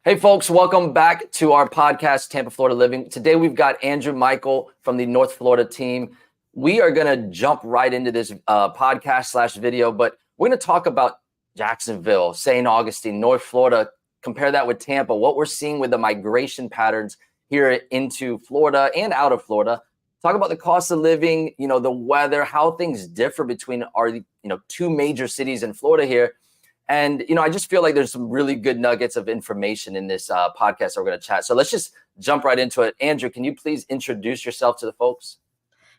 Hey, folks, welcome back to our podcast, Tampa Florida Living. Today, we've got Andrew Michael from the North Florida team. We are going to jump right into this podcast / video, but we're going to talk about Jacksonville, St. Augustine, North Florida, compare that with Tampa, what we're seeing with the migration patterns here into Florida and out of Florida. Talk about the cost of living, the weather, how things differ between our, two major cities in Florida here. And, I just feel like there's some really good nuggets of information in this podcast that we're going to chat. So let's just jump right into it. Andrew, can you please introduce yourself to the folks?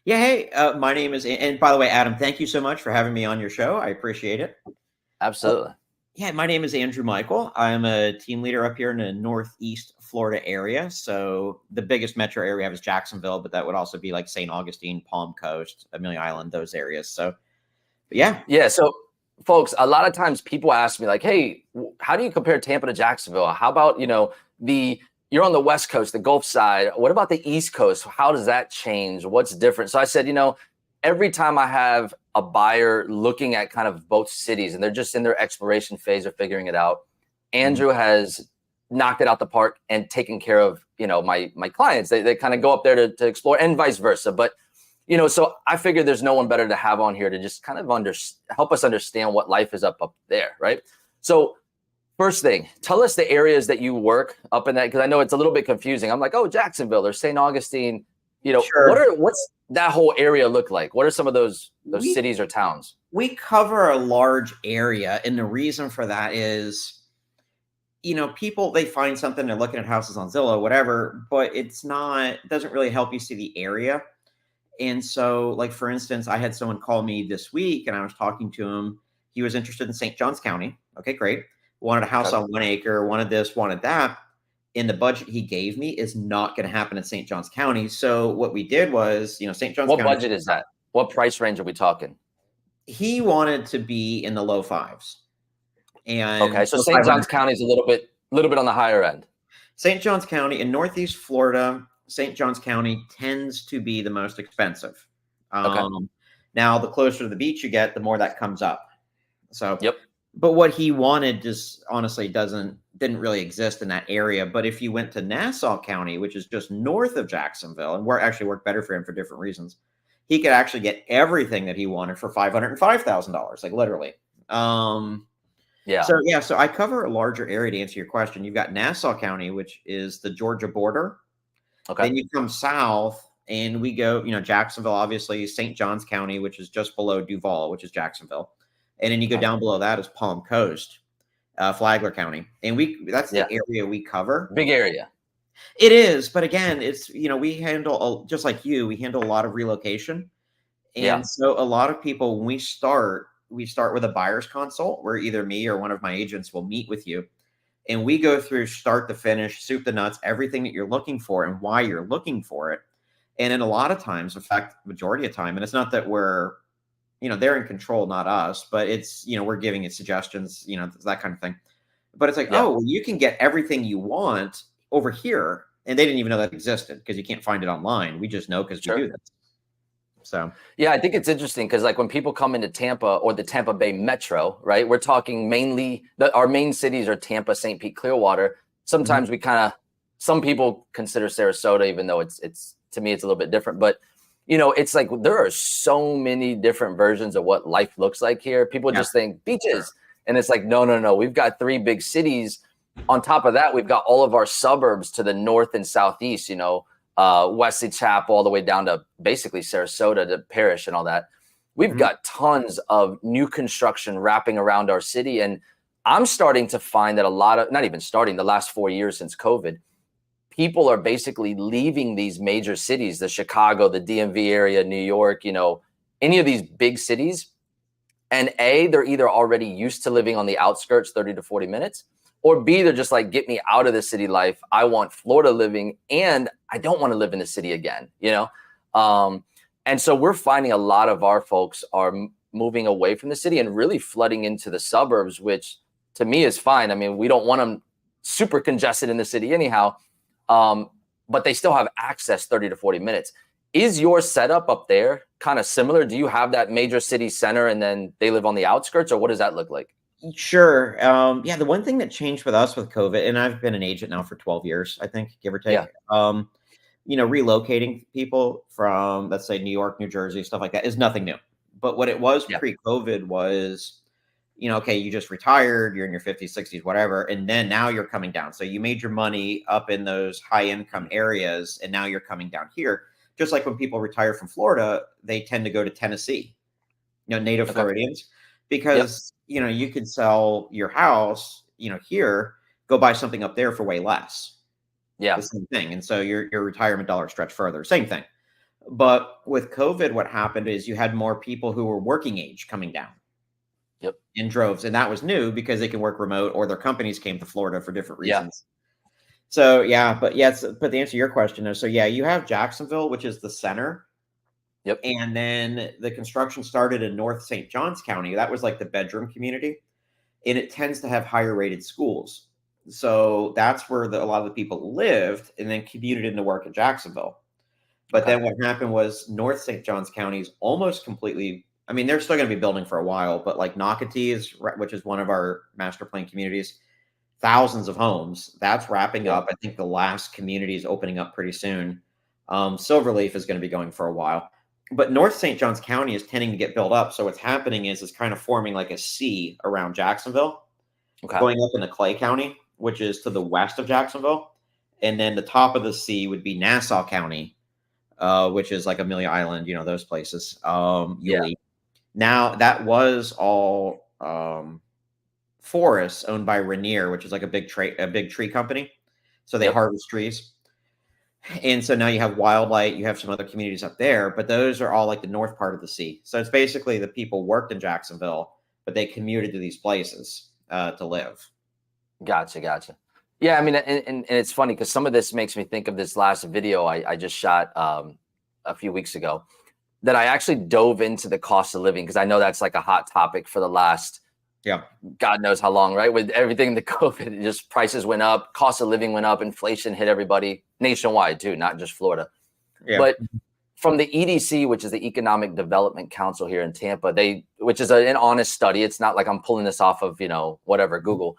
Yeah, hey, my name is, and by the way, Adam, thank you so much for having me on your show. I appreciate it. Absolutely. Yeah, my name is Andrew Michael. I'm a team leader up here in the Northeast Florida area. So the biggest metro area we have is Jacksonville, but that would also be like St. Augustine, Palm Coast, Amelia Island, those areas. So, yeah. Yeah, so folks, a lot of times people ask me like, hey, how do you compare Tampa to Jacksonville? How about, you're on the West Coast, the Gulf side. What about the East Coast? How does that change? What's different? So I said, every time I have a buyer looking at kind of both cities and they're just in their exploration phase of figuring it out, Andrew has knocked it out the park and taken care of, my clients. They kind of go up there to explore and vice versa. But so I figured there's no one better to have on here to just kind of help us understand what life is up there, right? So first thing, tell us the areas that you work up in that, because I know it's a little bit confusing. I'm like, oh, Jacksonville or St. Augustine, Sure. What's that whole area look like? What are some of those cities or towns? We cover a large area, and the reason for that is, people, they find something, they're looking at houses on Zillow, whatever, but doesn't really help you see the area. And so, like, for instance, I had someone call me this week and I was talking to him. He was interested in St. Johns County. Okay, great. Wanted a house on 1 acre, wanted this, wanted that. And the budget he gave me is not going to happen in St. Johns County. So what we did was, St. Johns What County. budget is that? What price range are we talking? He wanted to be in the low fives. And okay, so St. Johns County is a little bit on the higher end. St. Johns County in Northeast Florida, St. Johns County tends to be the most expensive. Now, the closer to the beach you get, the more that comes up. So, yep. But what he wanted just honestly didn't really exist in that area. But if you went to Nassau County, which is just north of Jacksonville, and worked better for him for different reasons, he could actually get everything that he wanted for $505,000, like literally. Yeah. So I cover a larger area to answer your question. You've got Nassau County, which is the Georgia border. Okay. Then you come south and we go, Jacksonville, obviously, St. Johns County, which is just below Duval, which is Jacksonville. And then you go down below that is Palm Coast, Flagler County. And that's the area we cover. Big area. It is. But again, it's, we handle, just like you, we handle a lot of relocation. And so a lot of people, when we start with a buyer's consult where either me or one of my agents will meet with you. And we go through start to finish, soup to nuts, everything that you're looking for and why you're looking for it. And in a lot of times, in fact, majority of time, and it's not that we're, they're in control, not us, but it's, we're giving it suggestions, that kind of thing. But it's like, oh, well, you can get everything you want over here. And they didn't even know that existed because you can't find it online. We just know because we do this. So, yeah, I think it's interesting because like when people come into Tampa or the Tampa Bay Metro, right, we're talking mainly our main cities are Tampa, St. Pete, Clearwater. Sometimes some people consider Sarasota, even though it's to me, it's a little bit different. But, it's like there are so many different versions of what life looks like here. People just think beaches. And it's like, no. We've got 3 big cities. On top of that, we've got all of our suburbs to the north and southeast, Wesley Chapel all the way down to basically Sarasota to Parish and all that. We've got tons of new construction wrapping around our city. And I'm starting to find that the last 4 years since COVID, people are basically leaving these major cities, the Chicago, the DMV area, New York, any of these big cities. And A, they're either already used to living on the outskirts 30 to 40 minutes, or B, they're just like, get me out of the city life. I want Florida living and I don't want to live in the city again, And so we're finding a lot of our folks are moving away from the city and really flooding into the suburbs, which to me is fine. I mean, we don't want them super congested in the city anyhow, but they still have access 30 to 40 minutes. Is your setup up there kind of similar? Do you have that major city center and then they live on the outskirts, or what does that look like? Sure. Yeah, the one thing that changed with us with COVID, and I've been an agent now for 12 years, I think, give or take. Yeah. Relocating people from, let's say, New York, New Jersey, stuff like that is nothing new. But what it was Yeah. pre-COVID was, okay, you just retired, you're in your 50s, 60s, whatever, and then now you're coming down. So you made your money up in those high income areas, and now you're coming down here. Just like when people retire from Florida, they tend to go to Tennessee, native Okay. Floridians, Yep. because, you could sell your house, here, go buy something up there for way less. The Yeah. same thing. And so your retirement dollars stretch further. Same thing. But with COVID, what happened is you had more people who were working age coming down Yep. in droves. And that was new because they can work remote or their companies came to Florida for different Yeah. reasons. So yeah, but to answer your question is, so yeah, you have Jacksonville, which is the center. Yep. And then the construction started in North St. Johns County. That was like the bedroom community. And it tends to have higher rated schools. So that's where a lot of the people lived and then commuted into work in Jacksonville. But Okay. then what happened was North St. Johns County is almost completely, I mean, they're still going to be building for a while, but like Nocatee, which is one of our master plan communities, thousands of homes, that's wrapping Yeah. up. I think the last community is opening up pretty soon. Silverleaf is going to be going for a while. But North St. Johns County is tending to get built up. So what's happening is it's kind of forming like a C around Jacksonville, Okay. going up into Clay County, which is to the west of Jacksonville. And then the top of the C would be Nassau County, which is like Amelia Island, those places. Yeah. Yulee. Now, that was all forests owned by Rainier, which is like a big tree company. So they Yep. harvest trees. And so now you have Wildlight, you have some other communities up there, but those are all like the north part of the sea. So it's basically the people worked in Jacksonville, but they commuted to these places to live. Gotcha. Yeah, I mean, and it's funny because some of this makes me think of this last video I just shot a few weeks ago that I actually dove into the cost of living because I know that's like a hot topic for the last, God knows how long, right? With everything the COVID, just prices went up, cost of living went up, inflation hit everybody nationwide too, not just Florida. Yeah. But from the EDC, which is the Economic Development Council here in Tampa, which is an honest study. It's not like I'm pulling this off of, whatever, Google.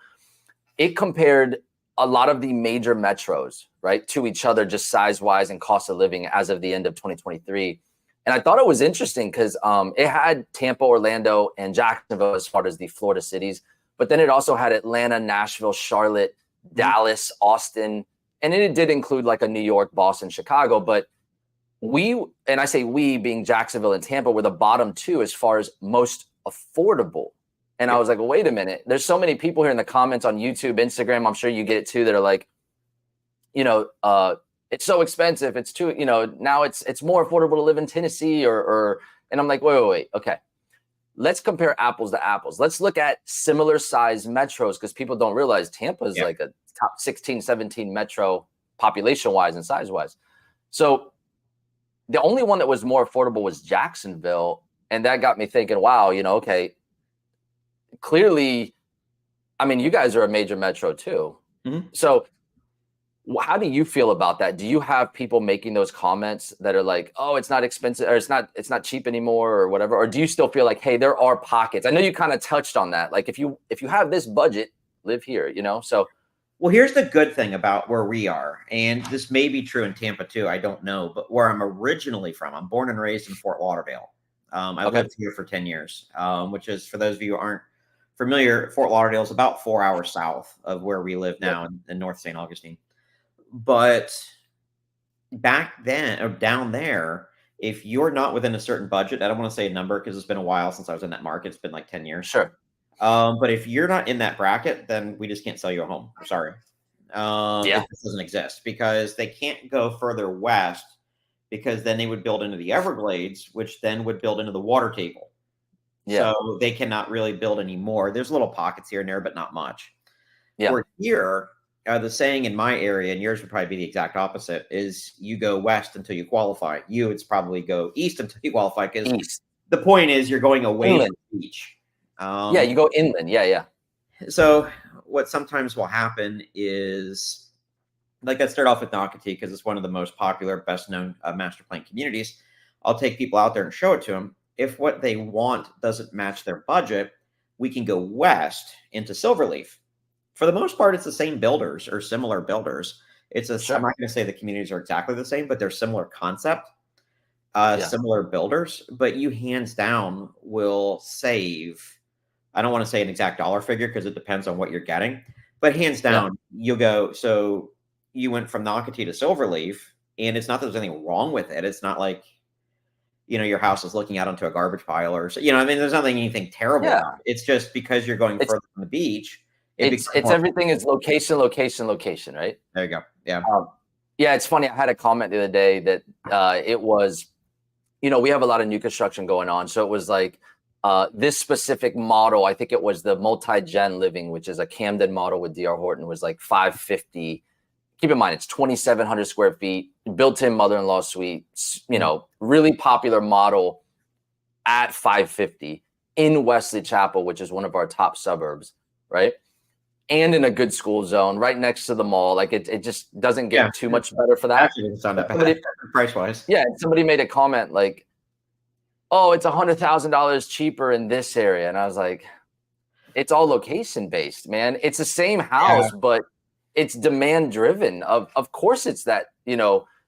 It compared a lot of the major metros, right, to each other, just size-wise and cost of living as of the end of 2023. And I thought it was interesting because it had Tampa, Orlando, and Jacksonville as far as the Florida cities. But then it also had Atlanta, Nashville, Charlotte, Dallas, Austin. And then it did include like a New York, Boston, Chicago. But and I say we being Jacksonville and Tampa, were the bottom two as far as most affordable. And I was like, well, wait a minute. There's so many people here in the comments on YouTube, Instagram, I'm sure you get it too, that are like, it's so expensive. It's too, now it's more affordable to live in Tennessee and I'm like, wait. Okay. Let's compare apples to apples. Let's look at similar size metros because people don't realize Tampa is like a top 16, 17 metro population wise and size wise. So the only one that was more affordable was Jacksonville. And that got me thinking, wow, okay, clearly, I mean, you guys are a major metro too. Mm-hmm. So how do you feel about that? Do you have people making those comments that are like, oh, it's not expensive or it's not cheap anymore or whatever? Or do you still feel like, hey, there are pockets? I know you kind of touched on that. Like if you have this budget, live here, so. Well, here's the good thing about where we are, and this may be true in Tampa too, I don't know, but where I'm originally from, I'm born and raised in Fort Lauderdale. I lived here for 10 years, which is, for those of you who aren't familiar, Fort Lauderdale is about 4 hours south of where we live now in North St. Augustine. But back then, or down there, if you're not within a certain budget, I don't want to say a number because it's been a while since I was in that market. It's been like 10 years. Sure. But if you're not in that bracket, then we just can't sell you a home. I'm sorry. It just doesn't exist because they can't go further west because then they would build into the Everglades, which then would build into the water table. Yeah. So they cannot really build anymore. There's little pockets here and there, but not much. Yeah. We're here. The saying in my area, and yours would probably be the exact opposite, is you go west until you qualify. You would probably go east until you qualify because the point is you're going away from the beach. You go inland. Yeah. So what sometimes will happen is, like, let's start off with Nocatee because it's one of the most popular, best known master plan communities. I'll take people out there and show it to them. If what they want doesn't match their budget, we can go west into Silverleaf. For the most part, it's the same builders or similar builders. I'm not going to say the communities are exactly the same, but they're similar concept, similar builders. But you hands down will save. I don't want to say an exact dollar figure because it depends on what you're getting, but hands down, you'll go. So you went from Nocatee to Silverleaf, and it's not that there's anything wrong with it. It's not like, your house is looking out onto a garbage pile or, I mean, there's anything terrible about it. It's just because you're going further from the beach. It's everything is location, location, location, right? There you go. Yeah. Yeah, it's funny. I had a comment the other day that it was, we have a lot of new construction going on. So it was like this specific model, I think it was the multi-gen living, which is a Camden model with D.R. Horton, was like 550. Keep in mind, it's 2,700 square feet, built-in mother-in-law suite, really popular model at 550 in Wesley Chapel, which is one of our top suburbs, right? And in a good school zone, right next to the mall. Like it just doesn't get too much better for that. Actually, doesn't sound that bad price-wise. Yeah, somebody made a comment like, "Oh, it's $100,000 cheaper in this area," and I was like, "It's all location-based, man. It's the same house, but it's demand driven. Of course it's that,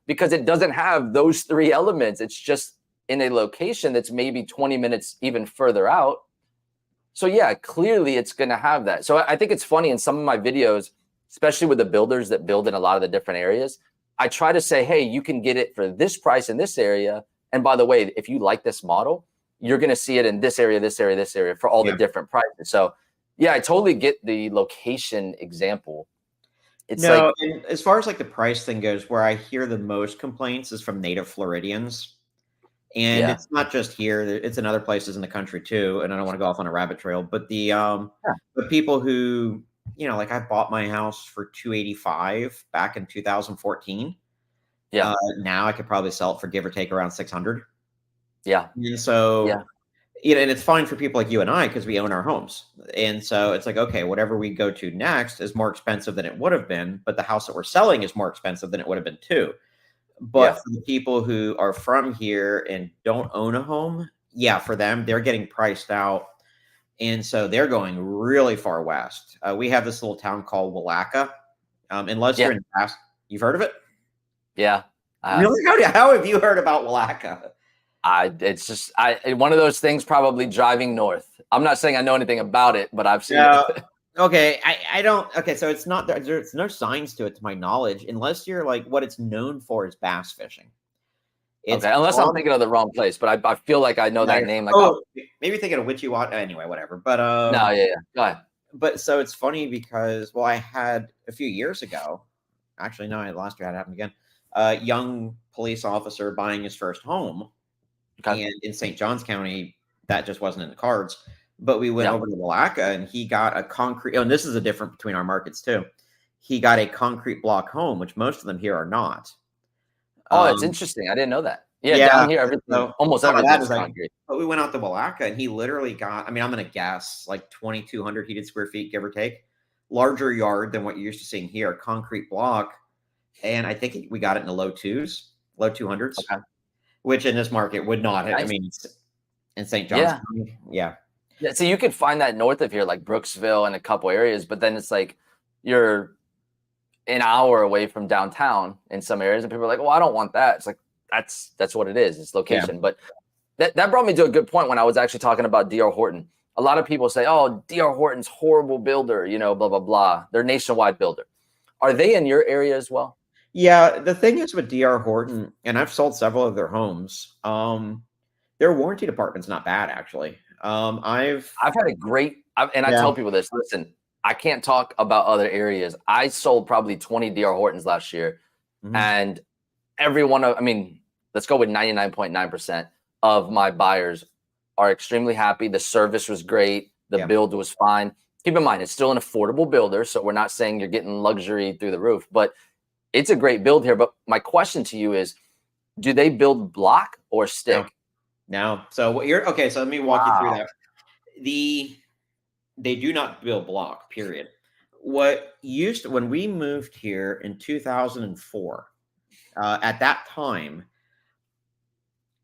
because it doesn't have those three elements. It's just in a location that's maybe 20 minutes even further out. So yeah, clearly it's going to have that. So I think it's funny in some of my videos, especially with the builders that build in a lot of the different areas, I try to say, hey, you can get it for this price in this area. And by the way, if you like this model, you're going to see it in this area, this area, this area for all the different prices. So yeah, I totally get the location example. It's and as far as like the price thing goes, where I hear the most complaints is from native Floridians. And it's not just here, it's in other places in the country too. And I don't want to go off on a rabbit trail, but the people who, like I bought my house for $285 back in 2014. Yeah. Now I could probably sell it for give or take around 600. Yeah. And so, and it's fine for people like you and I because we own our homes. And so it's like, okay, whatever we go to next is more expensive than it would have been, but the house that we're selling is more expensive than it would have been too. But for the people who are from here and don't own a home, for them, they're getting priced out. And so they're going really far west. We have this little town called Willaca. Unless you're in past, you've heard of it? Yeah. Really? How have you heard about Willaca? It's just one of those things, probably driving north. I'm not saying I know anything about it, but I've seen it. Okay, I don't. Okay, so it's not there's no signs to it, to my knowledge, unless you're like what it's known for is bass fishing. Unless I'm thinking of the wrong place, but I feel like I know that name. Like, maybe thinking of Witchy-Wat. Anyway, whatever. But no, go ahead. But so it's funny because I had a few years ago, actually no, last year had happened again. A young police officer buying his first home, and in St. Johns County, that just wasn't in the cards. But we went over to Willaca and he got a concrete, and this is a difference between our markets too. He got a concrete block home, which most of them here are not. Oh, it's interesting. I didn't know that. Yeah, down here, everything, almost everything is concrete. But we went out to Willaca and he literally got, I'm going to guess like 2,200 heated square feet, give or take. Larger yard than what you're used to seeing here, concrete block. And I think we got it in the low 200s, which in this market would not have, I mean, it's in St. John's County. Yeah, so you could find that north of here, like Brooksville and a couple areas, but then it's like you're an hour away from downtown in some areas, and people are like, "Well, I don't want that." It's like that's what it is. It's location. Yeah. But that brought me to a good point when I was actually talking about D.R. Horton. A lot of people say, "Oh, D.R. Horton's horrible builder," blah blah blah. They're a nationwide builder. Are they in your area as well? Yeah, the thing is with D.R. Horton, and I've sold several of their homes. Their warranty department's not bad, actually. I've had a great, I tell people this, listen, I can't talk about other areas. I sold probably 20 D.R. Hortons last year, and every one of, let's go with 99.9% of my buyers are extremely happy. The service was great. The build was fine. Keep in mind, it's still an affordable builder, so we're not saying you're getting luxury through the roof, but it's a great build here. But my question to you is, do they build block or stick? No. So what you're okay. So let me walk you through that. They do not build block, period. When we moved here in 2004, at that time,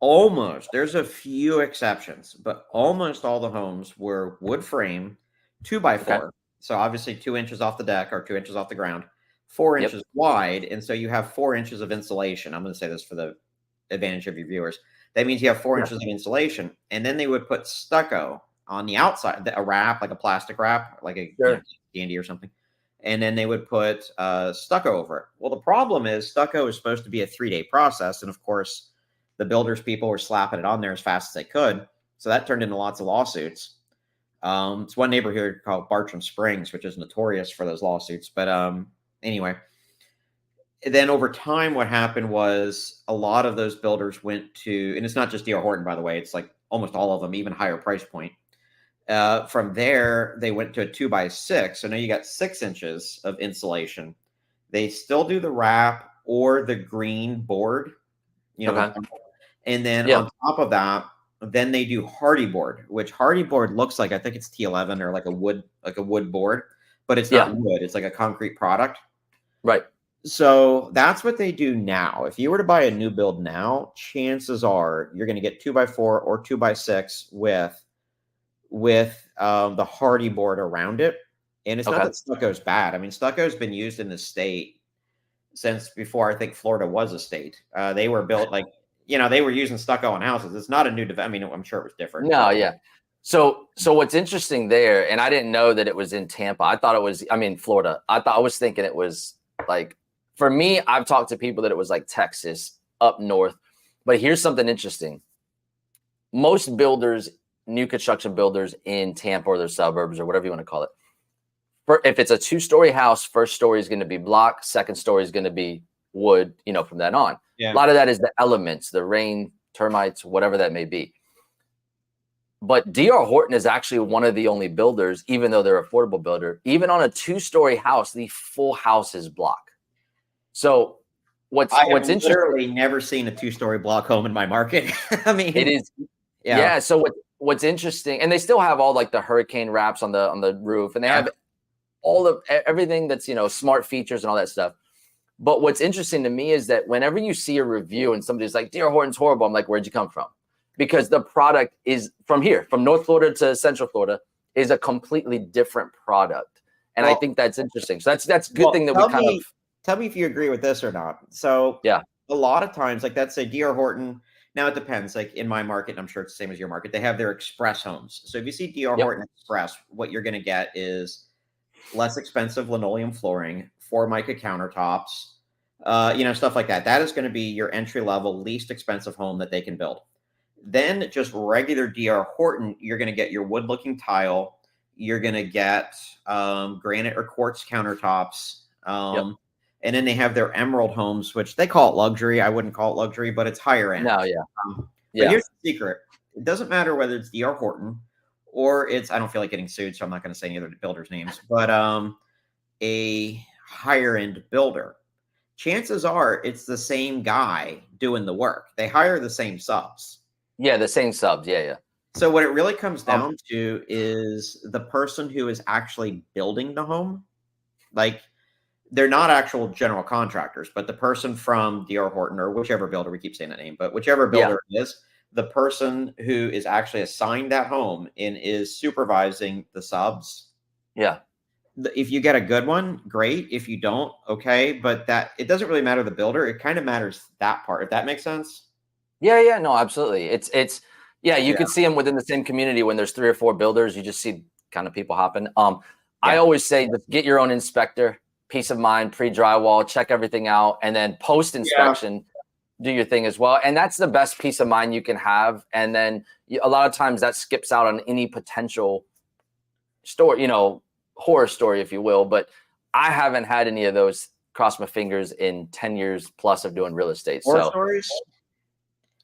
almost, there's a few exceptions, but almost all the homes were wood frame, 2x4. Okay. So obviously 2 inches off the deck or 2 inches off the ground, 4 inches Yep. wide. And so you have 4 inches of insulation. I'm going to say this for the advantage of your viewers. That means you have 4 inches of insulation. And then they would put stucco on the outside, a wrap, like a plastic wrap, like a Sure. candy or something. And then they would put stucco over it. Well, the problem is stucco is supposed to be a 3-day process. And of course, the builders people were slapping it on there as fast as they could. So that turned into lots of lawsuits. It's one neighborhood here called Bartram Springs, which is notorious for those lawsuits. But anyway, then over time, what happened was a lot of those builders went to, and it's not just D.R. Horton, by the way, it's like almost all of them, even higher price point. From there, they went to a 2x6. So now you got 6 inches of insulation. They still do the wrap or the green board, Okay. and then on top of that, then they do hardy board, which hardy board looks like, I think it's T11 or like a wood board, but it's not wood. It's like a concrete product. Right. So that's what they do now. If you were to buy a new build now, chances are you're going to get 2x4 or 2x6 with the hardy board around it. And it's not that stucco's bad. I mean, stucco's been used in the state since before I think Florida was a state. They were built like, they were using stucco on houses. It's not a new I mean, I'm sure it was different. No, yeah. So what's interesting there, and I didn't know that it was in Tampa. I thought it was, Florida. I was thinking it was like, for me, I've talked to people that it was like Texas up north. But here's something interesting. Most builders, new construction builders in Tampa or their suburbs or whatever you want to call it, if it's a 2-story house, first story is going to be block, second story is going to be wood, from that on. Yeah. A lot of that is the elements, the rain, termites, whatever that may be. But D.R. Horton is actually one of the only builders, even though they're an affordable builder, even on a 2-story house, the full house is block. So what's interesting? Literally never seen a 2-story block home in my market. I mean, it is. Yeah. So what's interesting, and they still have all like the hurricane wraps on the roof, and they have all of everything that's, smart features and all that stuff. But what's interesting to me is that whenever you see a review and somebody's like, D.R. Horton's horrible, I'm like, where'd you come from? Because the product is from here, from North Florida to Central Florida, is a completely different product. And I think that's interesting. So that's a good thing that we tell me if you agree with this or not. So a lot of times, like that's a D.R. Horton. Now it depends. Like in my market, and I'm sure it's the same as your market, they have their express homes. So if you see D.R. Horton Express, what you're going to get is less expensive linoleum flooring, Formica countertops, stuff like that. That is going to be your entry level, least expensive home that they can build. Then just regular D.R. Horton, you're going to get your wood looking tile. You're going to get granite or quartz countertops. And then they have their emerald homes, which they call it luxury. I wouldn't call it luxury, but it's higher end. No, But here's the secret. It doesn't matter whether it's D.R. Horton or it's, I don't feel like getting sued, so I'm not going to say any other builders' names, but a higher end builder. Chances are it's the same guy doing the work. They hire the same subs. Yeah, the same subs. Yeah. So what it really comes down to is the person who is actually building the home. Like, they're not actual general contractors, but the person from D.R. Horton or whichever builder, we keep saying that name, but whichever builder it is, the person who is actually assigned that home and is supervising the subs. Yeah. If you get a good one, great. If you don't, okay. But it doesn't really matter the builder. It kind of matters that part, if that makes sense. Yeah. No, absolutely. You could see them within the same community when there's 3 or 4 builders. You just see kind of people hopping. I always say, just get your own inspector. Peace of mind, pre-drywall, check everything out, and then post-inspection, do your thing as well. And that's the best peace of mind you can have. And then a lot of times that skips out on any potential story, horror story, if you will. But I haven't had any of those, cross my fingers, in 10 years plus of doing real estate. Horror stories?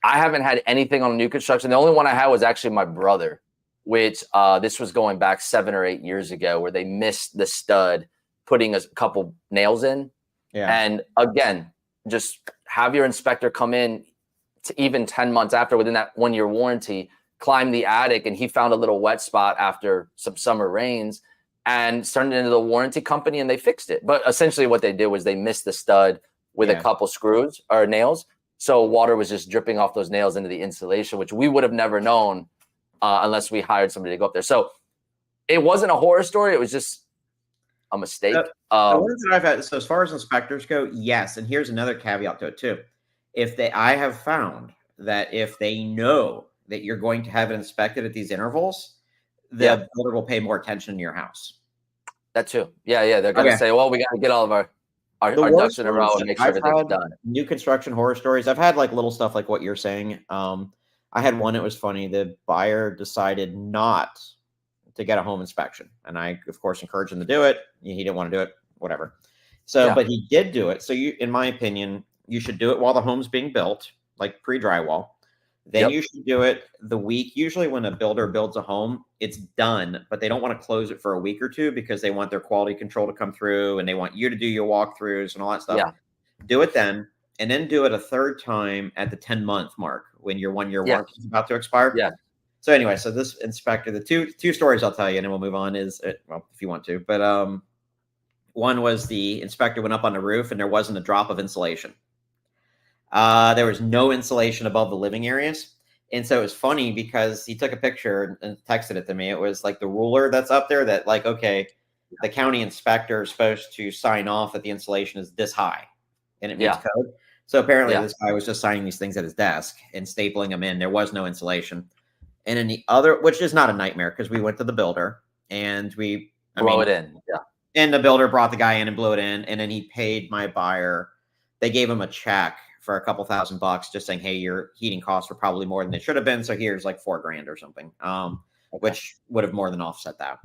I haven't had anything on new construction. The only one I had was actually my brother, which this was going back 7 or 8 years ago, where they missed the stud putting a couple nails in. And again, just have your inspector come in to even 10 months after, within that 1-year warranty, climb the attic, and he found a little wet spot after some summer rains and turned it into the warranty company, and they fixed it. But essentially what they did was they missed the stud with a couple screws or nails. So water was just dripping off those nails into the insulation, which we would have never known unless we hired somebody to go up there. So it wasn't a horror story. It was just a mistake. The ones that I've had, so as far as inspectors go, yes. And here's another caveat to it too. I have found that if they know that you're going to have it inspected at these intervals, the builder will pay more attention to your house. That too. Yeah. They're going to say, well, we got to get all of our ducks in a row and make sure everything's done. New construction horror stories. I've had like little stuff like what you're saying. I had one that was funny. The buyer decided not to get a home inspection. And I, of course, encouraged him to do it. He didn't want to do it, whatever. So, but he did do it. So in my opinion, you should do it while the home's being built, like pre-drywall. Then you should do it the week. Usually when a builder builds a home, it's done, but they don't want to close it for a week or two because they want their quality control to come through and they want you to do your walkthroughs and all that stuff. Yeah. Do it then, and then do it a third time at the 10-month mark when your 1-year warranty is about to expire. Yeah. So anyway, so this inspector, the two stories I'll tell you, and then we'll move on is, well, if you want to, but one was the inspector went up on the roof and there wasn't a drop of insulation. There was no insulation above the living areas. And so it was funny because he took a picture and texted it to me. It was like the ruler that's up there that like, okay, the county inspector is supposed to sign off that the insulation is this high and it meets code. So apparently this guy was just signing these things at his desk and stapling them in. There was no insulation. And then the other, which is not a nightmare because we went to the builder and we blow it in. Yeah. And the builder brought the guy in and blew it in. And then he paid my buyer. They gave him a check for a couple $1,000 just saying, hey, your heating costs were probably more than they should have been. So here's like $4,000 or something, which would have more than offset that.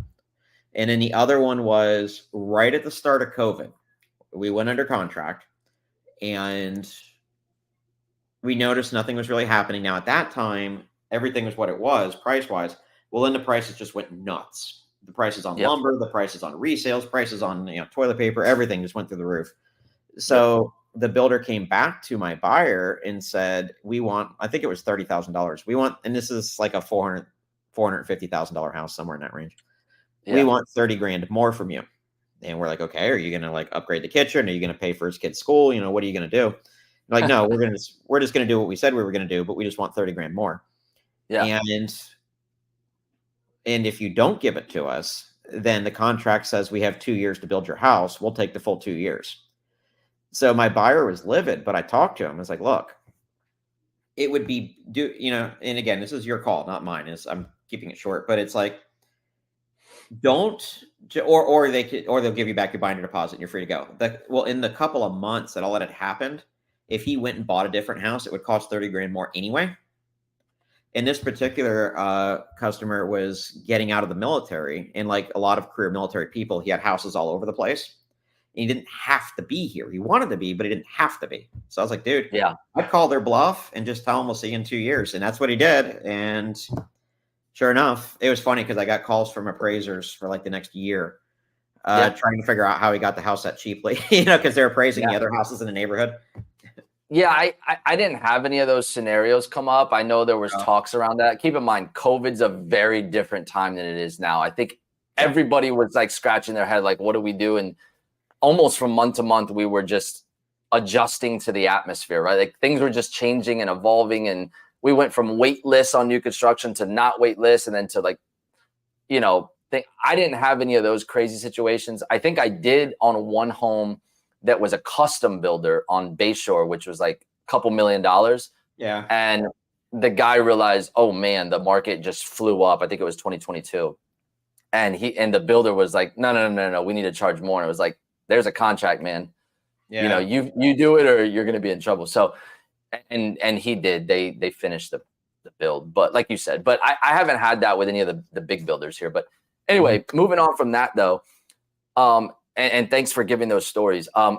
And then the other one was right at the start of COVID. We went under contract and we noticed nothing was really happening. Now at that time, everything was what it was price-wise. Well, then the prices just went nuts. The prices on lumber, the prices on resales, prices on toilet paper, everything just went through the roof. So the builder came back to my buyer and said, we want, I think it was $30,000. We want, and this is like a $450,000 house, somewhere in that range. We want $30,000 more from you. And we're like, okay, are you going to like upgrade the kitchen? Are you going to pay for his kid's school? What are you going to do? They're like, no, we're just going to do what we said we were going to do, but we just want $30,000 more. Yeah. And if you don't give it to us, then the contract says we have 2 years to build your house. We'll take the full 2 years. So my buyer was livid, but I talked to him. I was like, look, it would be and again, this is your call, not mine. I'm keeping it short, but it's like, they'll give you back your binder deposit and you're free to go. In the couple of months that all that had happened, if he went and bought a different house, it would cost $30,000 more anyway. And this particular customer was getting out of the military, and like a lot of career military people, he had houses all over the place. And he didn't have to be here. He wanted to be, but he didn't have to be. So I was like, dude, I'd call their bluff and just tell them we'll see you in 2 years. And that's what he did. And sure enough, it was funny because I got calls from appraisers for like the next year trying to figure out how he got the house that cheaply, because they're appraising the other houses in the neighborhood. Yeah, I didn't have any of those scenarios come up. I know there was talks around that. Keep in mind, COVID's a very different time than it is now. I think everybody was like scratching their head, like, what do we do? And almost from month to month, we were just adjusting to the atmosphere, right? Like things were just changing and evolving. And we went from wait lists on new construction to not wait lists. And then to like, I didn't have any of those crazy situations. I think I did on one home that was a custom builder on Bayshore, which was like a couple $1 million. Yeah. And the guy realized, oh man, the market just flew up. I think it was 2022. And the builder was like, no, we need to charge more. And it was like, there's a contract, man. Yeah. You do it or you're going to be in trouble. So, and he did, they finished the build, but like you said, but I haven't had that with any of the big builders here, but anyway, moving on from that though. And thanks for giving those stories. I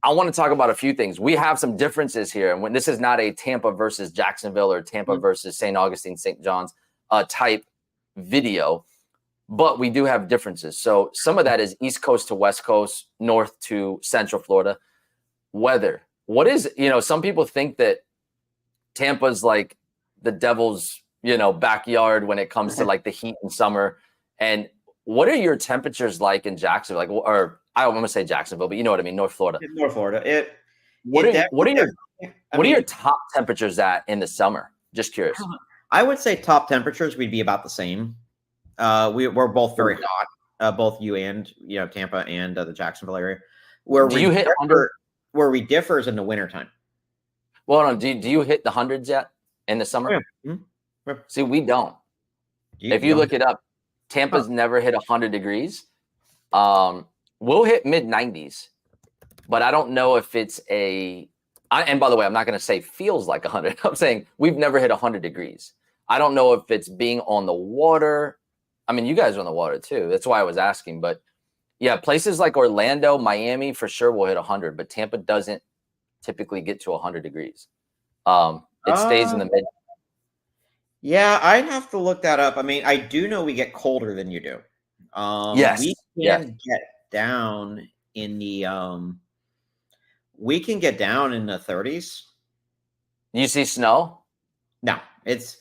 want to talk about a few things. We have some differences here. And when this is not a Tampa versus Jacksonville or Tampa versus St. Augustine, St. John's type video, but we do have differences. So some of that is East Coast to West Coast, North to Central Florida. Weather. What is, some people think that Tampa's like the devil's, backyard when it comes to like the heat in summer. And what are your temperatures like in Jacksonville? Like, or I don't want to say Jacksonville, but you know what I mean, North Florida. North Florida. What It are what are your definitely, I what are your mean, top temperatures at in the summer? Just curious. I would say top temperatures we'd be about the same. We're both very hot, both you and Tampa and the Jacksonville area. Where Do we you hit 100? differ, where we differ is in the wintertime. Well, no, do you hit the hundreds yet in the Oh, summer? yeah. Mhm. Yeah. See, we don't. If You you don't? look it up, Huh. Tampa's never hit 100 degrees. We'll hit mid 90s, but I don't know if it's and by the way, I'm not going to say feels like 100. I'm saying we've never hit 100 degrees. I don't know if it's being on the water. I mean, you guys are on the water too. That's why I was asking. But yeah, places like Orlando, Miami for sure will hit 100, but Tampa doesn't typically get to 100 degrees. It stays in Uh, the mid. yeah, I'd have to look that up. I mean, I do know we get colder than you do. Yes. We Yes. can get down in the we can get down in the 30s. You see snow? No, it's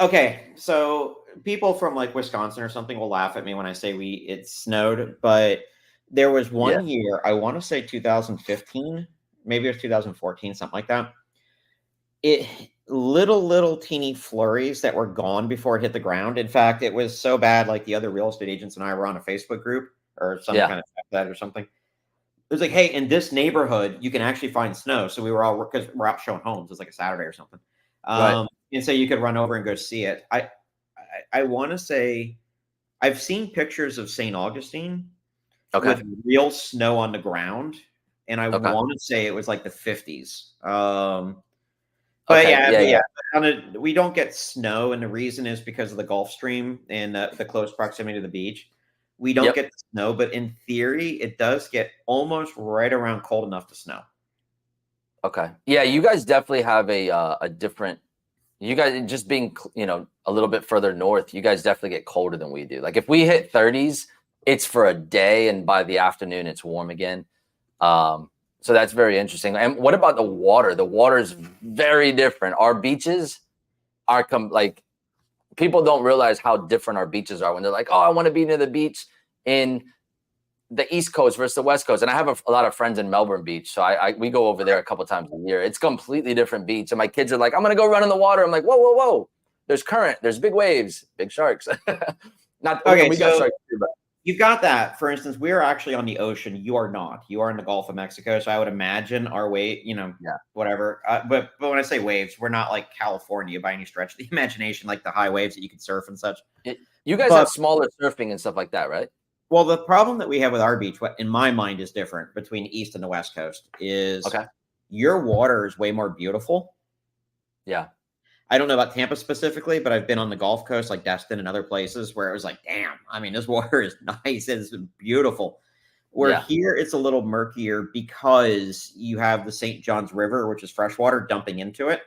okay. So people from like Wisconsin or something will laugh at me when I say it snowed, but there was Yeah. one year, I want to say 2015, maybe it was 2014, something like that. It little teeny flurries that were gone before it hit the ground. In fact, it was so bad, like the other real estate agents and I were on a Facebook group or some Yeah. kind of that or something. It was like, hey, in this neighborhood, you can actually find snow. So we were all because we're out showing homes. It's like a Saturday or something. Right. And so you could run over and go see it. I want to say I've seen pictures of St. Augustine Okay. with real snow on the ground, and I Okay. want to say it was like the 50s. But Okay. yeah, Yeah. we don't get snow, and the reason is because of the Gulf Stream and the close proximity to the beach. We don't Yep. get the snow, but in theory, it does get almost right around cold enough to snow. Okay. Yeah, you guys definitely have a different. You guys just being a little bit further north. You guys definitely get colder than we do. Like if we hit 30s, it's for a day, and by the afternoon, it's warm again. So that's very interesting. And what about the water? The water is very different. Our beaches are like people don't realize how different our beaches are when they're like, oh, I want to be near the beach in the East Coast versus the West Coast. And I have a lot of friends in Melbourne Beach. So we go over there a couple times a year. It's completely different beach. And my kids are like, I'm going to go run in the water. I'm like, whoa, whoa, whoa. There's current, there's big waves, big sharks. Not Okay, we got so sharks too, but you've got that. For instance, we are actually on the ocean. You are not. You are in the Gulf of Mexico. So I would imagine our wave, yeah. whatever. But when I say waves, we're not like California by any stretch of the imagination, like the high waves that you can surf and such. You guys have smaller surfing and stuff like that, right? Well, the problem that we have with our beach, what in my mind is different between the East and the West Coast, is your water is way more beautiful. Yeah. I don't know about Tampa specifically, but I've been on the Gulf Coast, like Destin and other places where it was like, damn, I mean, this water is nice. It's beautiful. Where here it's a little murkier because you have the St. Johns River, which is freshwater dumping into it.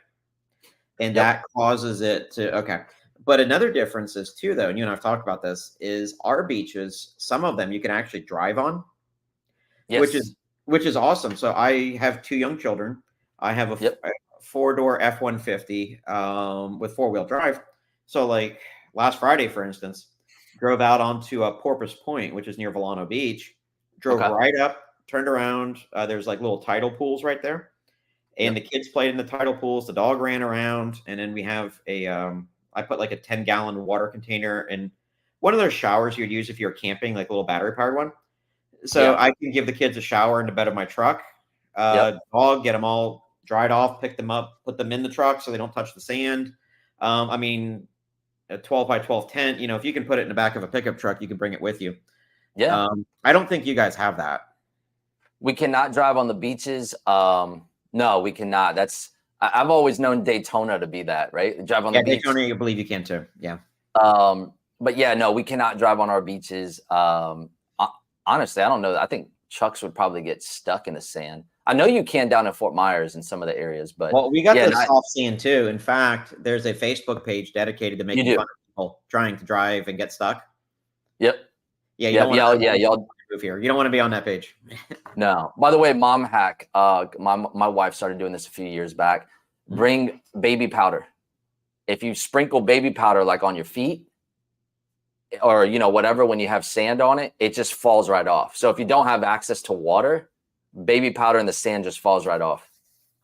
And that causes it to, But another difference is too, though, and you and I've talked about this, is our beaches, some of them you can actually drive on, which is awesome. So I have two young children. I have a four-door F-150 with four-wheel drive. So like last Friday, for instance, drove out onto a Porpoise Point, which is near Volano Beach, drove right up, turned around. There's like little tidal pools right there. And the kids played in the tidal pools. The dog ran around. And then we have I put like a 10-gallon water container in one of those showers you'd use if you're camping, like a little battery-powered one. So I can give the kids a shower in the bed of my truck. Dog, get them all dried off, pick them up, put them in the truck so they don't touch the sand. I mean, a 12 by 12 tent, if you can put it in the back of a pickup truck, you can bring it with you. Yeah. I don't think you guys have that. We cannot drive on the beaches. No, we cannot. I've always known Daytona to be that, right? Drive on the beach. Daytona, I believe you can too. Yeah. But yeah, no, we cannot drive on our beaches. Honestly, I don't know. I think trucks would probably get stuck in the sand. I know you can down in Fort Myers in some of the areas, but we got the soft sand too. In fact, there's a Facebook page dedicated to making fun of people trying to drive and get stuck. Yep. Yeah. You don't want to move here. You don't want to be on that page. No. By the way, mom hack. My wife started doing this a few years back. Bring baby powder. If you sprinkle baby powder like on your feet or whatever, when you have sand on it, it just falls right off. So if you don't have access to water, baby powder and the sand just falls right off.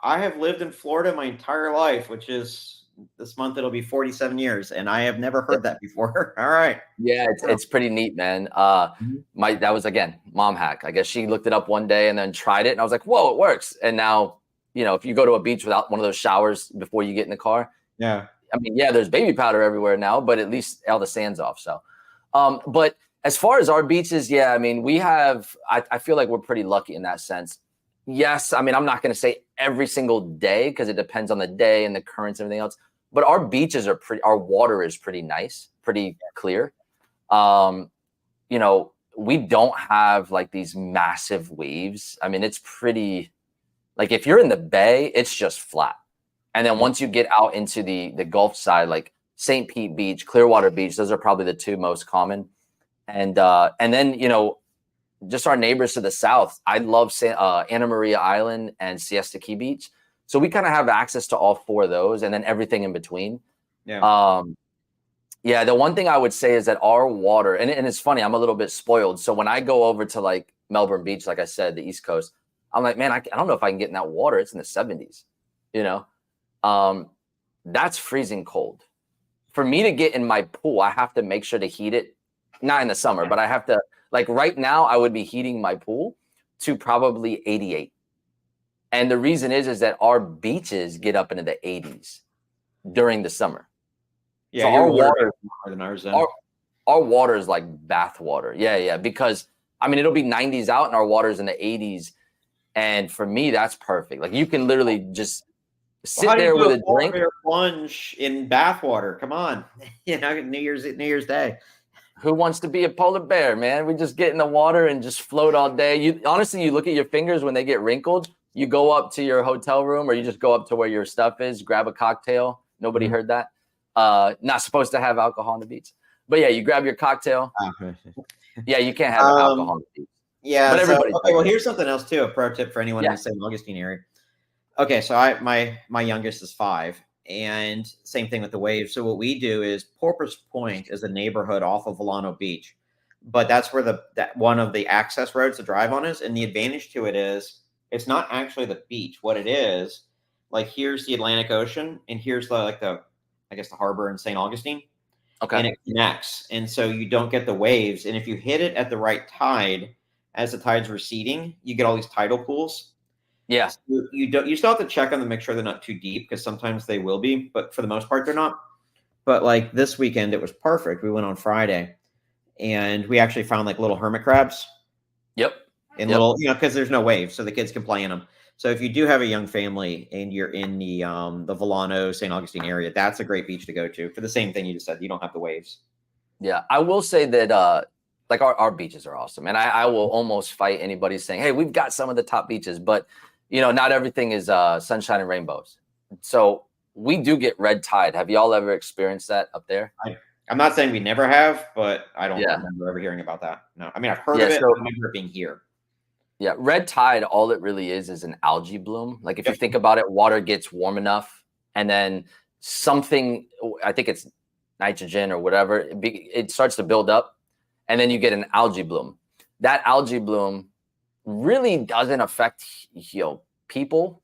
I have lived in Florida my entire life, which is this month it'll be 47 years, and I have never heard that before. All right. Yeah, it's pretty neat, man. Mhm. That was, again, mom hack. I guess she looked it up one day and then tried it, and I was like, whoa, it works. And now, if you go to a beach without one of those showers before you get in the car, Yeah. I mean, yeah, there's baby powder everywhere now, but at least all the sand's off. So, but as far as our beaches, yeah, I mean, I feel like we're pretty lucky in that sense. Yes, I mean, I'm not going to say every single day because it depends on the day and the currents and everything else, but our beaches our water is pretty nice, pretty clear. We don't have like these massive waves. I mean, it's pretty, like if you're in the bay, it's just flat. And then once you get out into the Gulf side, like St. Pete Beach, Clearwater Beach, those are probably the two most common. And then, just our neighbors to the south, I love Anna Maria Island and Siesta Key Beach. So we kind of have access to all four of those and then everything in between. Yeah. Yeah, the one thing I would say is that our water, and it's funny, I'm a little bit spoiled. So when I go over to like Melbourne Beach, like I said, the East Coast, I'm like, man, I don't know if I can get in that water. It's in the 70s, that's freezing cold. For me to get in my pool, I have to make sure to heat it, not in the summer, but I have to, like right now, I would be heating my pool to probably 88. And the reason is that our beaches get up into the 80s during the summer. Yeah, so your our water is more than ours. Our water is like bath water. Yeah. Because I mean, it'll be 90s out and our water's in the 80s. And for me, that's perfect. Like you can literally just sit there with a drink. Plunge in bath water. Come on. New Year's Day. Who wants to be a polar bear, man? We just get in the water and just float all day. You look at your fingers when they get wrinkled. You go up to your hotel room or you just go up to where your stuff is, grab a cocktail. Nobody heard that. Not supposed to have alcohol on the beach. But yeah, you grab your cocktail. Yeah, you can't have alcohol on the beach. Yeah. But everybody. Okay, well, here's something else too. A pro tip for anyone in the St. Augustine area. Okay, so my youngest is 5. And same thing with the waves. So what we do is Porpoise Point is a neighborhood off of Volano Beach, but that's where that one of the access roads to drive on is. And the advantage to it is it's not actually the beach. What it is, like here's the Atlantic Ocean, and here's the harbor in St. Augustine. Okay. And it connects, and so you don't get the waves. And if you hit it at the right tide, as the tide's receding, you get all these tidal pools. Yeah. So you still have to check on them, make sure they're not too deep, because sometimes they will be, but for the most part they're not. But like this weekend, it was perfect. We went on Friday and we actually found like little hermit crabs. Yep. And little, because there's no waves, so the kids can play in them. So if you do have a young family and you're in the Volano, St. Augustine area, that's a great beach to go to for the same thing you just said. You don't have the waves. Yeah. I will say that like our beaches are awesome. And I will almost fight anybody saying, hey, we've got some of the top beaches, but not everything is sunshine and rainbows. So we do get red tide. Have y'all ever experienced that up there? I'm not saying we never have, but I don't remember ever hearing about that. No, I mean, I've heard of it. I remember it being here. Yeah, red tide, all it really is an algae bloom. Like if you think about it, water gets warm enough and then something, I think it's nitrogen or whatever, it starts to build up and then you get an algae bloom. That algae bloom really doesn't affect people.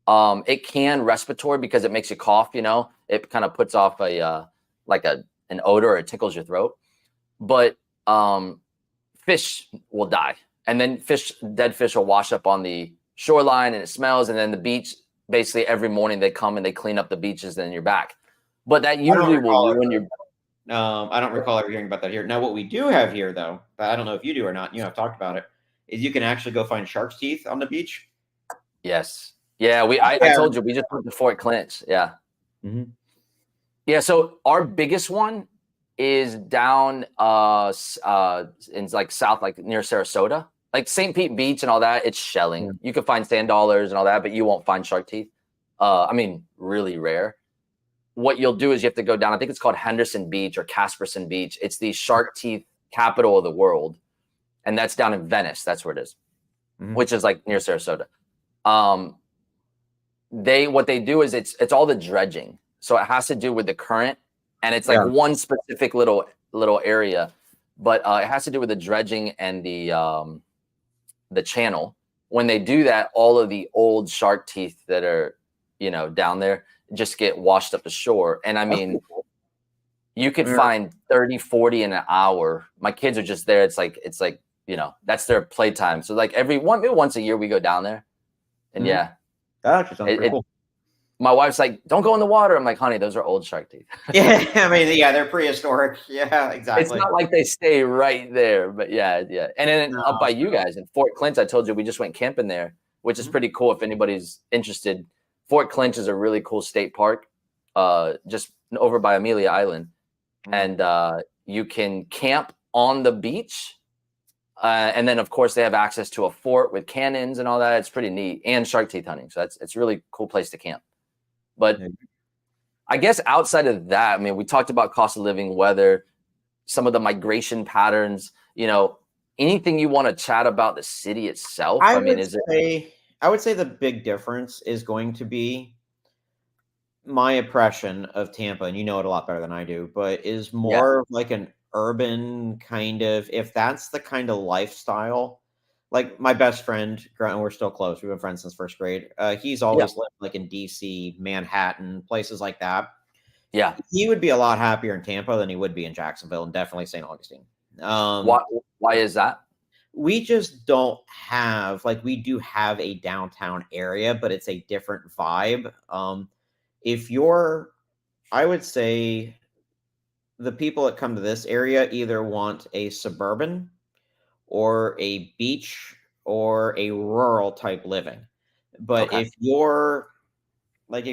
It can respiratory because it makes you cough, it kind of puts off an odor or it tickles your throat. But fish will die. And then dead fish will wash up on the shoreline and it smells. And then the beach, basically every morning they come and they clean up the beaches and then you're back. But that usually will ruin your. I don't recall ever hearing about that here. Now, what we do have here, though, but I don't know if you do or not, I've talked about it, is you can actually go find shark's teeth on the beach. Yes. Yeah. I told you, we just went to Fort Clinch. Yeah. Mm-hmm. Yeah. So our biggest one is down in like south, like near Sarasota, like St. Pete Beach and all that. It's shelling. You can find sand dollars and all that, but you won't find shark teeth. Really rare. What you'll do is you have to go down, I think it's called Henderson Beach or Casperson Beach. It's the shark teeth capital of the world. And that's down in Venice. That's where it is, which is like near Sarasota. What they do is it's all the dredging. So it has to do with the current. And it's like one specific little area, but it has to do with the dredging and the channel when they do that, all of the old shark teeth that are, down there just get washed up the shore. And I mean, you could find 30, 40 in an hour. My kids are just there. It's like, that's their playtime. So like maybe once a year we go down there. And that actually sounds pretty cool. My wife's like, don't go in the water. I'm like, honey, those are old shark teeth. Yeah, I mean, they're prehistoric. Yeah, exactly. It's not like they stay right there, but yeah. And then up by you guys in Fort Clinch, I told you we just went camping there, which is pretty cool if anybody's interested. Fort Clinch is a really cool state park, just over by Amelia Island. And you can camp on the beach. And then, of course, they have access to a fort with cannons and all that. It's pretty neat, and shark teeth hunting. So it's a really cool place to camp. But I guess outside of that, I mean, we talked about cost of living, weather, some of the migration patterns, anything you want to chat about the city itself? I would say the big difference is going to be my impression of Tampa, and you know it a lot better than I do, but is more of like an urban kind of, if that's the kind of lifestyle. Like my best friend, and we're still close. We've been friends since first grade. He's always lived like in DC, Manhattan, places like that. Yeah. He would be a lot happier in Tampa than he would be in Jacksonville and definitely St. Augustine. Why is that? We just don't have, we do have a downtown area, but it's a different vibe. I would say the people that come to this area either want a suburban or a beach or a rural type living. But if you like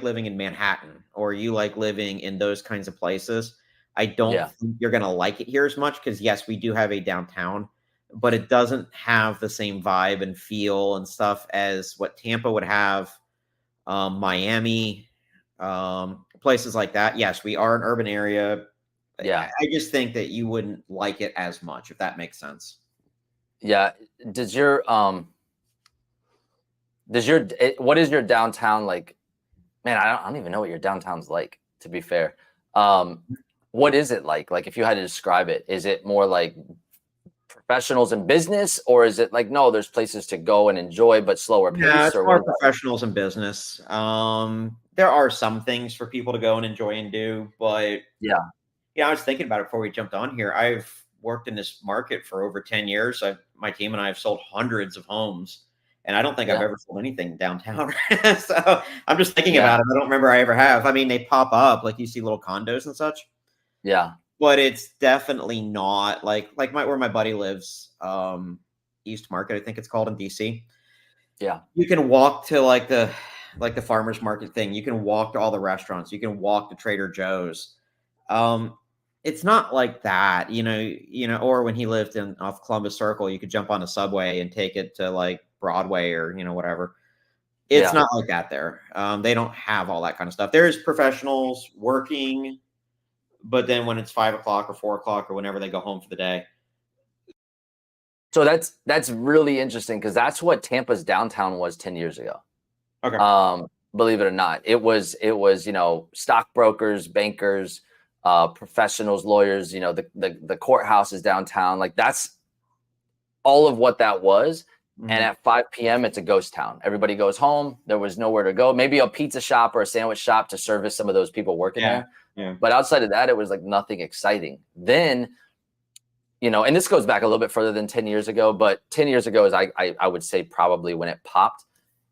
living in Manhattan or you like living in those kinds of places, I don't think you're going to like it here as much, because yes, we do have a downtown, but it doesn't have the same vibe and feel and stuff as what Tampa would have, Miami, places like that. Yes, we are an urban area. Yeah. I just think that you wouldn't like it as much, if that makes sense. Yeah. What is your downtown like? Man, I don't even know what your downtown's like, to be fair. What is it like? Like, if you had to describe it, is it more like professionals in business, or is it like, no, there's places to go and enjoy, but slower pace? Yeah, it's or more professionals in business. There are some things for people to go and enjoy and do, but I was thinking about it before we jumped on here. I've worked in this market for over 10 years. My team and I have sold hundreds of homes, and I don't think I've ever sold anything downtown. So I'm just thinking about it. I don't remember I ever have. I mean, they pop up, like you see little condos and such. Yeah. But it's definitely not like where my buddy lives, East Market, I think it's called, in DC. Yeah. You can walk to like the farmers market thing. You can walk to all the restaurants. You can walk to Trader Joe's. It's not like that, or when he lived off Columbus Circle, you could jump on a subway and take it to like Broadway or, whatever. It's not like that there. They don't have all that kind of stuff. There's professionals working, but then when it's 5 o'clock or 4 o'clock or whenever they go home for the day. So that's really interesting, because that's what Tampa's downtown was 10 years ago. Okay. Believe it or not, it was stockbrokers, bankers, professionals, lawyers. The courthouse is downtown. Like, that's all of what that was. Mm-hmm. And at 5 p.m., it's a ghost town. Everybody goes home. There was nowhere to go. Maybe a pizza shop or a sandwich shop to service some of those people working there. Yeah. But outside of that, it was like nothing exciting. Then, and this goes back a little bit further than 10 years ago, but 10 years ago is I would say probably when it popped,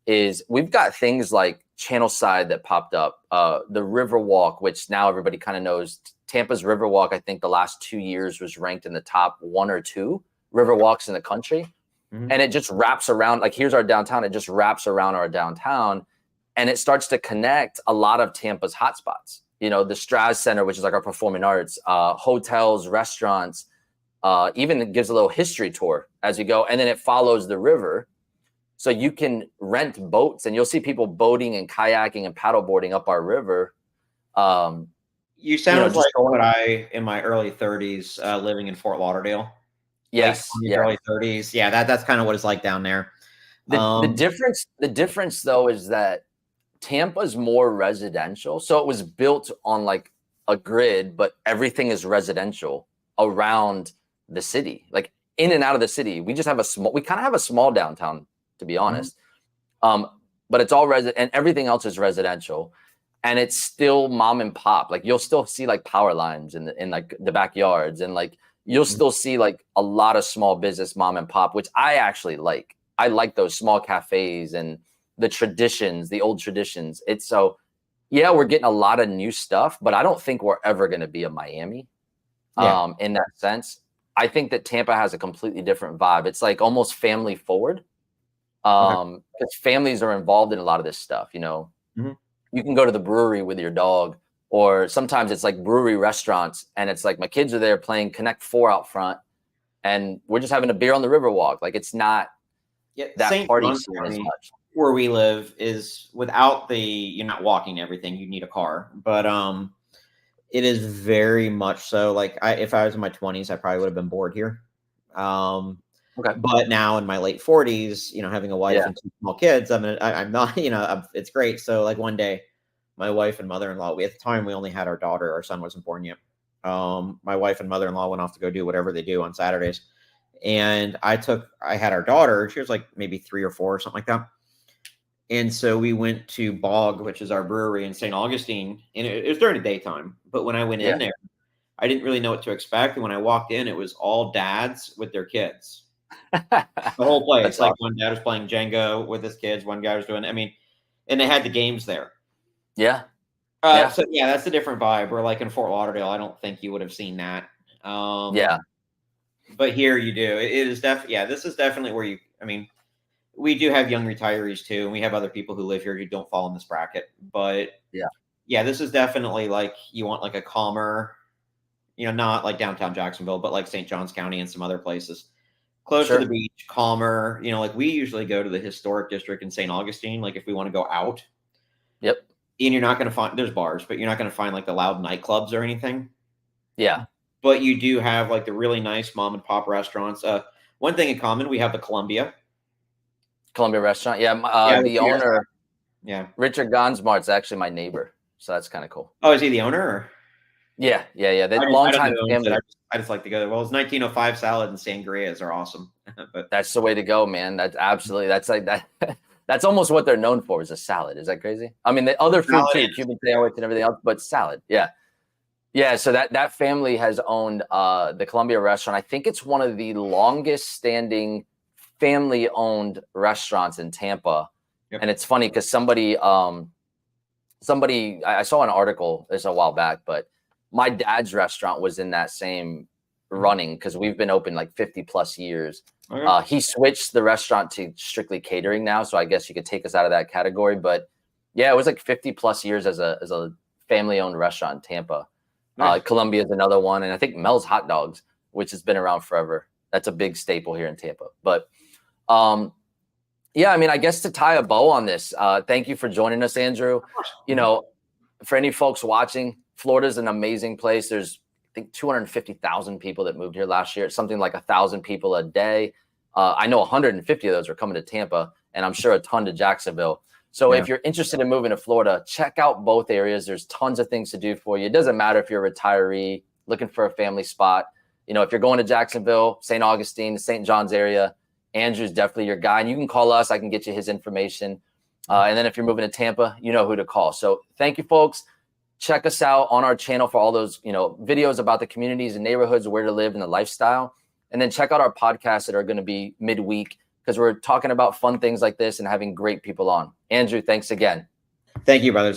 is we've got things like Channelside that popped up, the Riverwalk, which now everybody kind of knows. Tampa's Riverwalk, I think the last 2 years was ranked in the top 1 or 2 Riverwalks in the country. Mm-hmm. And it just wraps around, like, here's our downtown. It just wraps around our downtown, and it starts to connect a lot of Tampa's hotspots. The Straz Center, which is like our performing arts, hotels, restaurants, even it gives a little history tour as you go. And then it follows the river. So you can rent boats, and you'll see people boating and kayaking and paddleboarding up our river. You sound like what I, in my early 30s, living in Fort Lauderdale. Yes. Early 30s. Yeah, that's kind of what it's like down there. The difference though is that Tampa's more residential. So it was built on like a grid, but everything is residential around the city. Like in and out of the city. We just have we kind of have a small downtown, to be honest. But it's all and everything else is residential, and it's still mom and pop. Like you'll still see like power lines in like the backyards, and like you'll still see like a lot of small business mom and pop, which I actually like. I like those small cafes and the traditions, the old traditions. It's so, yeah, we're getting a lot of new stuff, but I don't think we're ever going to be a Miami in that sense. I think that Tampa has a completely different vibe. It's like almost family forward. Because families are involved in a lot of this stuff, you know. You can go to the brewery with your dog, or sometimes it's like brewery restaurants, and it's like my kids are there playing Connect Four out front, and we're just having a beer on the Riverwalk. Like it's not that St. party John's scene as County, much. where we live, is without you're not walking everything. You need a car, but it is very much so. Like if I was in my 20s, I probably would have been bored here. But now in my late 40s, you know, having a wife and two small kids, I'm not, you know, it's great. So like one day, my wife and mother-in-law, at the time we only had our daughter, our son wasn't born yet. My wife and mother-in-law went off to go do whatever they do on Saturdays. And I had our daughter, she was like maybe 3 or 4 or something like that. And so we went to Bog, which is our brewery in St. Augustine, and it was during the daytime. But when I went in there, I didn't really know what to expect. And when I walked in, it was all dads with their kids. The whole place. That's like awesome. One dad was playing Jenga with his kids. One guy was doing, and they had the games there. Yeah. So yeah, that's a different vibe. We're like in Fort Lauderdale. I don't think you would have seen that. But here you do. It is definitely, this is definitely where we do have young retirees too. And we have other people who live here who don't fall in this bracket, but this is definitely like, you want like a calmer, you know, not like downtown Jacksonville, but like St. Johns County and some other places. Close to the beach, calmer. You know, like we usually go to the historic district in St. Augustine, like if we want to go out. Yep. And you're not going to find, there's bars, but you're not going to find like the loud nightclubs or anything. Yeah. But you do have like the really nice mom and pop restaurants. One thing in common, we have the Columbia restaurant. The owner, Richard Gonsmart's actually my neighbor. So that's kind of cool. Oh, is he the owner? Or? Yeah. Long time family. I just like to go there. Well, his 1905 salad and sangrias are awesome. But that's the way to go, man. That's absolutely, that's like that. That's almost what they're known for, is a salad. Is that crazy? I mean, the other food too, Cuban sandwich and everything else, but salad. Yeah. So that family has owned the Columbia restaurant. I think it's one of the longest standing family-owned restaurants in Tampa. Yep. And it's funny because somebody I saw an article this a while back, but my dad's restaurant was in that same running because we've been open like 50 plus years. Okay. He switched the restaurant to strictly catering now, so I guess you could take us out of that category. But yeah, it was like 50 plus years as a family-owned restaurant in Tampa. Nice. Columbia is another one, and I think Mel's Hot Dogs, which has been around forever. That's a big staple here in Tampa. But I guess to tie a bow on this, thank you for joining us, Andrew. You know, for any folks watching, Florida is an amazing place. There's, I think, 250,000 people that moved here last year. It's something like 1,000 people a day. I know 150 of those are coming to Tampa, and I'm sure a ton to Jacksonville. So if you're interested in moving to Florida, check out both areas. There's tons of things to do for you. It doesn't matter if you're a retiree looking for a family spot. You know, if you're going to Jacksonville, St. Augustine, the St. John's area, Andrew's definitely your guy. And you can call us. I can get you his information. And then if you're moving to Tampa, you know who to call. So thank you, folks. Check us out on our channel for all those, videos about the communities and neighborhoods, where to live, and the lifestyle. And then check out our podcasts that are going to be midweek, because we're talking about fun things like this and having great people on. Andrew, thanks again. Thank you, brothers. Good.